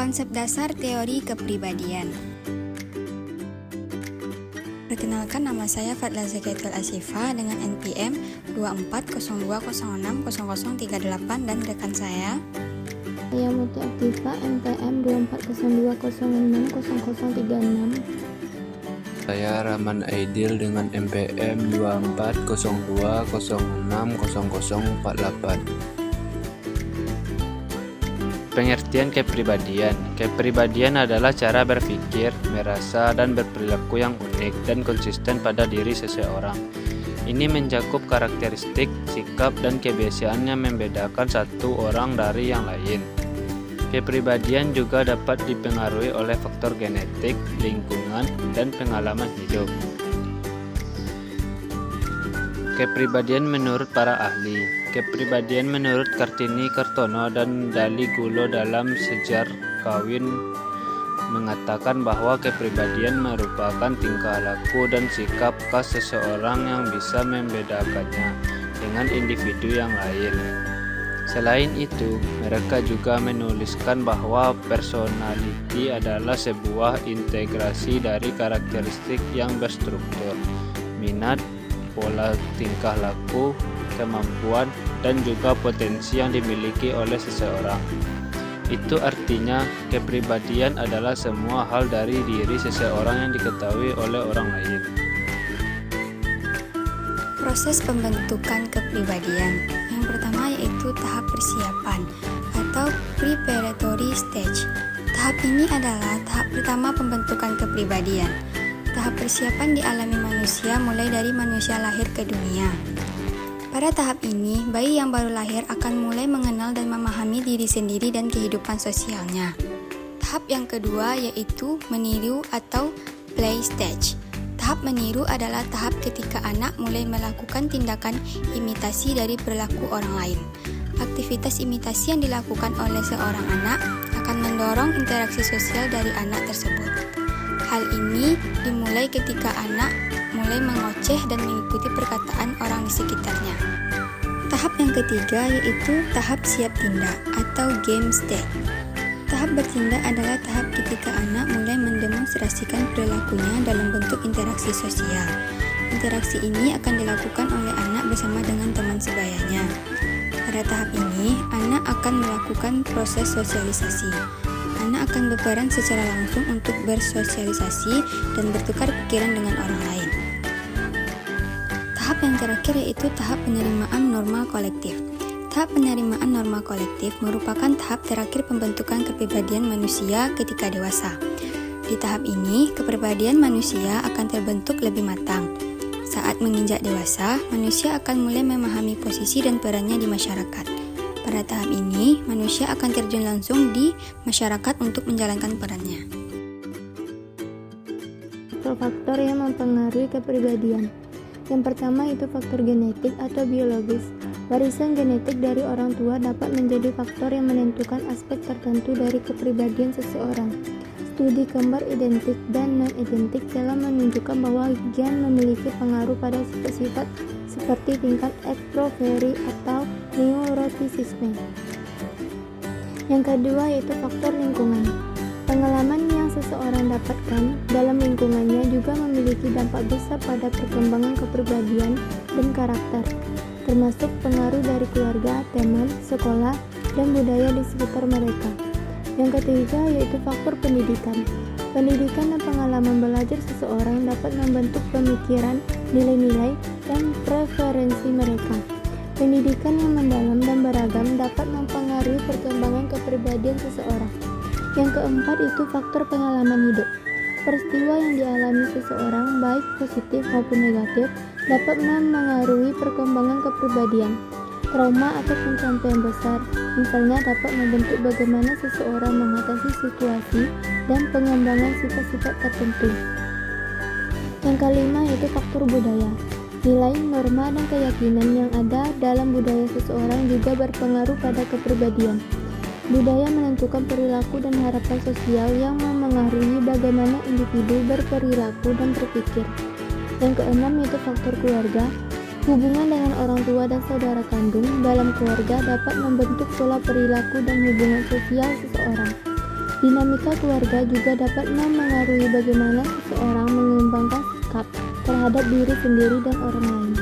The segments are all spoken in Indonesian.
Konsep dasar teori kepribadian. Perkenalkan, nama saya Fadla Zakatul Asifa dengan NPM 2402060038 dan rekan saya. Saya Muti Aktifa NPM 2402060036. Saya Rahman Aidil dengan NPM 2402060048. Pengertian kepribadian. Kepribadian adalah cara berpikir, merasa, dan berperilaku yang unik dan konsisten pada diri seseorang. Ini mencakup karakteristik, sikap, dan kebiasaan yang membedakan satu orang dari yang lain. Kepribadian juga dapat dipengaruhi oleh faktor genetik, lingkungan, dan pengalaman hidup. Kepribadian menurut para ahli. Kepribadian menurut Kartini Kartono dan Dali Gulo dalam Sejar Kawin mengatakan bahwa kepribadian merupakan tingkah laku dan sikap khas seseorang yang bisa membedakannya dengan individu yang lain. Selain itu, mereka juga menuliskan bahwa personality adalah sebuah integrasi dari karakteristik yang berstruktur, minat, pola tingkah laku, kemampuan, dan juga potensi yang dimiliki oleh seseorang. Itu artinya kepribadian adalah semua hal dari diri seseorang yang diketahui oleh orang lain. Proses pembentukan kepribadian. Yang pertama yaitu tahap persiapan atau preparatory stage. Tahap ini adalah tahap pertama pembentukan kepribadian. Tahap persiapan dialami manusia mulai dari manusia lahir ke dunia. Pada tahap ini, bayi yang baru lahir akan mulai mengenal dan memahami diri sendiri dan kehidupan sosialnya. Tahap yang kedua yaitu meniru atau play stage. Tahap meniru adalah tahap ketika anak mulai melakukan tindakan imitasi dari perilaku orang lain. Aktivitas imitasi yang dilakukan oleh seorang anak akan mendorong interaksi sosial dari anak tersebut. Hal ini dimulai ketika anak mulai mengoceh dan mengikuti perkataan orang di sekitarnya. Tahap yang ketiga yaitu tahap siap tindak atau game stage. Tahap bertindak adalah tahap ketika anak mulai mendemonstrasikan perilakunya dalam bentuk interaksi sosial. Interaksi ini akan dilakukan oleh anak bersama dengan teman sebayanya. Pada tahap ini, anak akan melakukan proses sosialisasi. Anak akan berperan secara langsung untuk bersosialisasi dan bertukar pikiran dengan orang lain. Tahap yang terakhir yaitu tahap penerimaan norma kolektif. Tahap penerimaan norma kolektif merupakan tahap terakhir pembentukan kepribadian manusia ketika dewasa. Di tahap ini, kepribadian manusia akan terbentuk lebih matang. Saat menginjak dewasa, manusia akan mulai memahami posisi dan perannya di masyarakat. Pada tahap ini, manusia akan terjun langsung di masyarakat untuk menjalankan perannya. Faktor yang mempengaruhi kepribadian. Yang pertama itu faktor genetik atau biologis. Warisan genetik dari orang tua dapat menjadi faktor yang menentukan aspek tertentu dari kepribadian seseorang. Studi kembar identik dan non-identik telah menunjukkan bahwa gen memiliki pengaruh pada sifat-sifat seperti tingkat ekstroveri atau neurotisisme. Yang kedua yaitu faktor lingkungan. Pengalaman yang seseorang dapatkan dalam lingkungannya juga memiliki dampak besar pada perkembangan kepribadian dan karakter, termasuk pengaruh dari keluarga, teman, sekolah, dan budaya di sekitar mereka. Yang ketiga yaitu faktor pendidikan. Pendidikan dan pengalaman belajar seseorang dapat membentuk pemikiran, nilai-nilai, dan preferensi mereka. Pendidikan yang mendalam dan beragam dapat mempengaruhi perkembangan kepribadian seseorang. Yang keempat itu faktor pengalaman hidup. Peristiwa yang dialami seseorang, baik positif maupun negatif, dapat mempengaruhi perkembangan kepribadian. Trauma atau pencapaian besar, misalnya dapat membentuk bagaimana seseorang mengatasi situasi dan pengembangan sifat-sifat tertentu. Yang kelima yaitu faktor budaya. Nilai, norma, dan keyakinan yang ada dalam budaya seseorang juga berpengaruh pada kepribadian. Budaya menentukan perilaku dan harapan sosial yang memengaruhi bagaimana individu berperilaku dan berpikir. Yang keenam yaitu faktor keluarga. Hubungan dengan orang tua dan saudara kandung dalam keluarga dapat membentuk pola perilaku dan hubungan sosial seseorang. Dinamika keluarga juga dapat memengaruhi bagaimana seseorang mengembangkan sikap terhadap diri sendiri dan orang lain.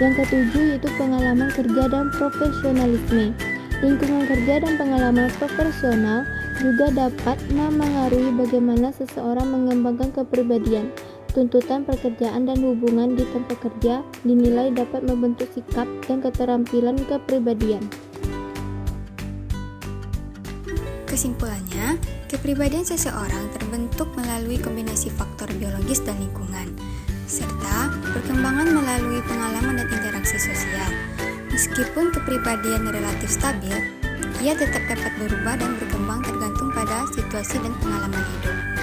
Yang ketujuh yaitu pengalaman kerja dan profesionalisme. Lingkungan kerja dan pengalaman profesional juga dapat memengaruhi bagaimana seseorang mengembangkan kepribadian. Tuntutan pekerjaan dan hubungan di tempat kerja dinilai dapat membentuk sikap dan keterampilan kepribadian. Kesimpulannya, kepribadian seseorang terbentuk melalui kombinasi faktor biologis dan lingkungan, serta perkembangan melalui pengalaman dan interaksi sosial. Meskipun kepribadian relatif stabil, ia tetap dapat berubah dan berkembang tergantung pada situasi dan pengalaman hidup.